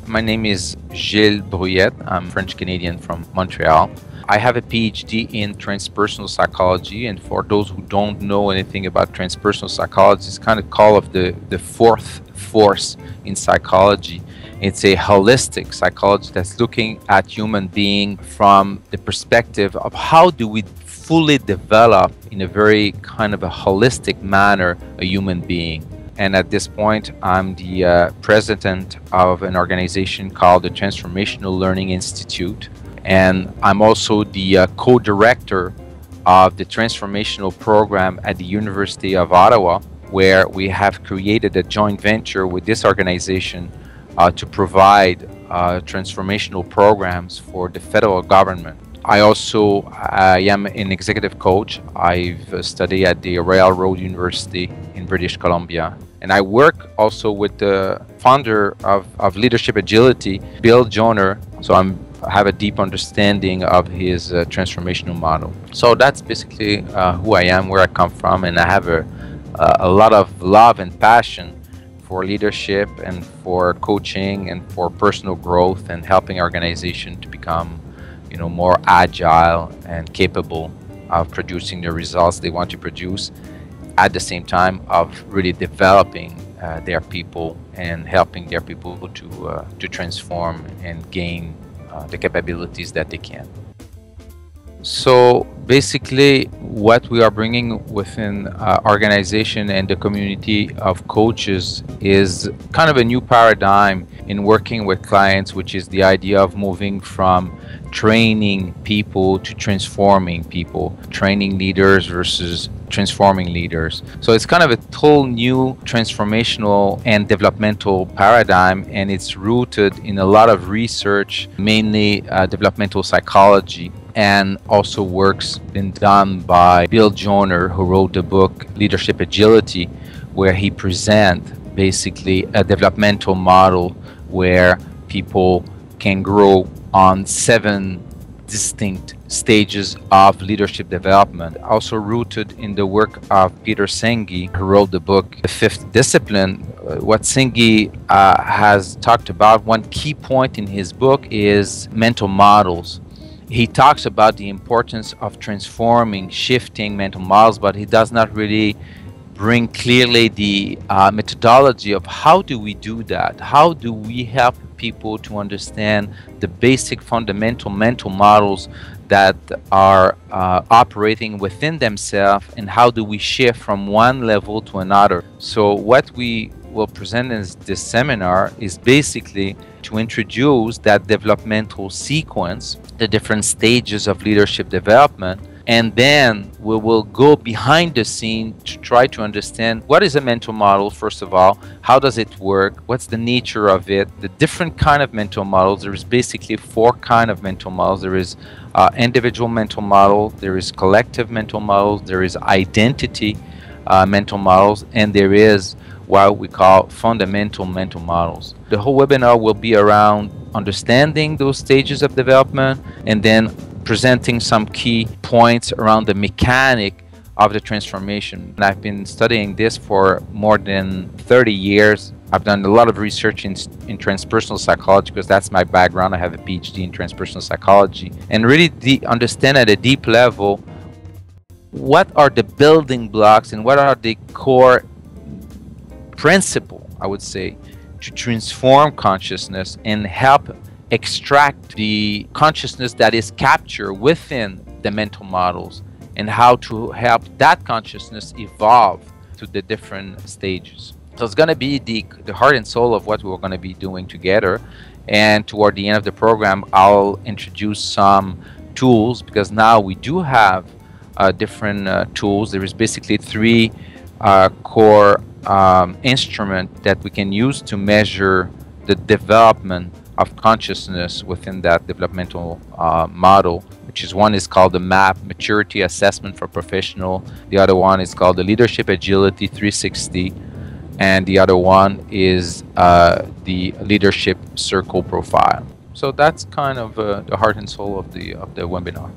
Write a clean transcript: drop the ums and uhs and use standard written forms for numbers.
My name is Gilles Brouillette. I'm French-Canadian from Montreal. I have a PhD in transpersonal psychology, and for those who don't know anything about transpersonal psychology, it's kind of called the fourth force in psychology. It's a holistic psychology that's looking at human being from the perspective of how do we fully develop in a very kind of a holistic manner a human being. And at this point, I'm the president of an organization called the Transformational Learning Institute. And I'm also the co-director of the transformational program at the University of Ottawa, where we have created a joint venture with this organization to provide transformational programs for the federal government. I am an executive coach. I've studied at the Railroad University in British Columbia. And I work also with the founder of Leadership Agility, Bill Joyner. So I have a deep understanding of his transformational model. So that's basically who I am, where I come from, and I have a lot of love and passion for leadership and for coaching and for personal growth and helping organizations to become, more agile and capable of producing the results they want to produce, at the same time of really developing their people and helping their people to transform and gain the capabilities that they can. So basically what we are bringing within organization and the community of coaches is kind of a new paradigm in working with clients, which is the idea of moving from training people to transforming people, training leaders versus transforming leaders. So it's kind of a total new transformational and developmental paradigm, and it's rooted in a lot of research, mainly developmental psychology, and also work's been done by Bill Joyner, who wrote the book Leadership Agility, where he presents basically a developmental model where people can grow on 7 distinct stages of leadership development, also rooted in the work of Peter Senge, who wrote the book The Fifth Discipline. What Senge has talked about, one key point in his book is mental models. He talks about the importance of transforming, shifting mental models, but he does not really bring clearly the methodology of how do we do that? How do we help people to understand the basic fundamental mental models that are operating within themselves, and how do we shift from one level to another? So what we will present in this seminar is basically to introduce that developmental sequence, the different stages of leadership development, and then we will go behind the scene to try to understand what is a mental model, first of all, how does it work, what's the nature of it, the different kind of mental models. There is basically 4 kind of mental models. There is individual mental model, there is collective mental models, there is identity mental models, and there is what we call fundamental mental models. The whole webinar will be around understanding those stages of development and then presenting some key points around the mechanic of the transformation. And I've been studying this for more than 30 years. I've done a lot of research in transpersonal psychology because that's my background. I have a PhD in transpersonal psychology. And really understand at a deep level what are the building blocks and what are the core principle, I would say, to transform consciousness and help extract the consciousness that is captured within the mental models, and how to help that consciousness evolve to the different stages. So it's going to be the heart and soul of what we're going to be doing together. And toward the end of the program, I'll introduce some tools, because now we do have different tools. There is basically 3 core instruments that we can use to measure the development of consciousness within that developmental model, which is one is called the MAP, Maturity Assessment for Professional. The other one is called the Leadership Agility 360. And the other one is the Leadership Circle Profile. So that's kind of the heart and soul of the webinar.